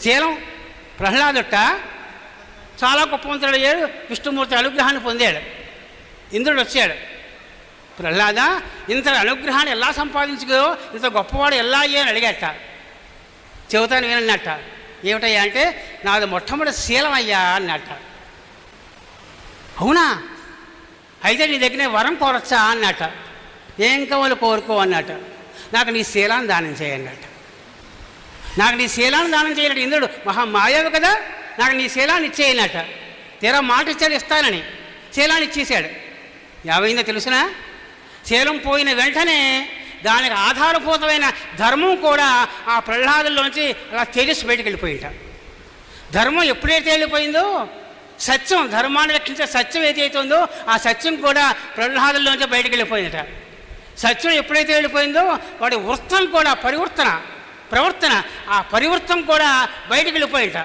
శీలం ప్రహ్లాదుట చాలా గొప్పవంతుడయ్యాడు, విష్ణుమూర్తి అనుగ్రహాన్ని పొందాడు. ఇంద్రుడు వచ్చాడు, ప్రహ్లాద ఇంత అనుగ్రహాన్ని ఎలా సంపాదించుకో, ఇంత గొప్పవాడు ఎలా అయ్యా అని అడిగాట. చెబుతాను వినన్నట్ట. ఏమిటయ్యా అంటే, నాది మొట్టమొదటి శీలం అయ్యా అన్నట్ట. అవునా, అయితే నీ దగ్గర వరం కోరచ్చా అన్నట్ట. ఏం కావాలి కోరుకో అన్నట్ట. నాకు నీ శీలాన్ని దానం చేయన్నట్ట. నాకు నీ శీలాన్ని దానం చేయనట్టు. ఇంద్రుడు మహామాయావు కదా, నాకు నీ శీలాన్ని ఇచ్చేయనట్ట. తీరా మాట ఇచ్చాడు ఇస్తానని, శీలాన్ని ఇచ్చేశాడు. ఏమైందో తెలుసునా, శీలం పోయిన వెంటనే దానికి ఆధారభూతమైన ధర్మం కూడా ఆ ప్రహ్లాదుల్లోంచి అలా తేజస్సు బయటకు వెళ్ళిపోయింట. ధర్మం ఎప్పుడైతే వెళ్ళిపోయిందో, సత్యం, ధర్మాన్ని రక్షించే సత్యం ఏదైతే ఉందో ఆ సత్యం కూడా ప్రహ్లాదుల్లోంచి బయటకు వెళ్ళిపోయిందట. సత్యం ఎప్పుడైతే వెళ్ళిపోయిందో వాడి వృత్తం కూడా ప్రవర్తన ఆ పరివర్తనం కూడా బయటకు వెళ్ళిపోయింట.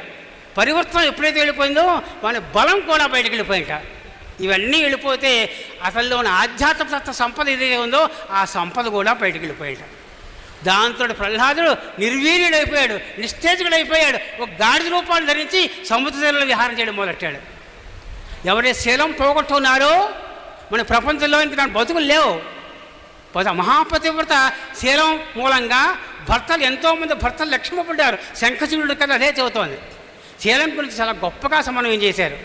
పరివర్తనం ఎప్పుడైతే వెళ్ళిపోయిందో వాడి బలం కూడా బయటకు వెళ్ళిపోయింట. ఇవన్నీ వెళ్ళిపోతే అసలు ఉన్న ఆధ్యాత్మిక సంపద ఏదైతే ఉందో ఆ సంపద కూడా బయటకు వెళ్ళిపోయాడు. దాంతో ప్రహ్లాదుడు నిర్వీర్యుడైపోయాడు, నిస్తేజుడైపోయాడు. ఒక గాడిద రూపాన్ని ధరించి సముద్రంలో విహారం చేయడం మొదలెట్టాడు. ఎవరైతే శీలం పోగొట్టున్నారో మన ప్రపంచంలో ఇంక దాని బతుకులు లేవు. మహాపతివ్రత శీలం మూలంగా భర్తలు ఎంతోమంది భర్తలు లక్ష్మపడ్డారు. శంఖచూడు కదా అదే చెబుతోంది. శీలం గురించి చాలా గొప్పగా సమన్వయం చేశారు.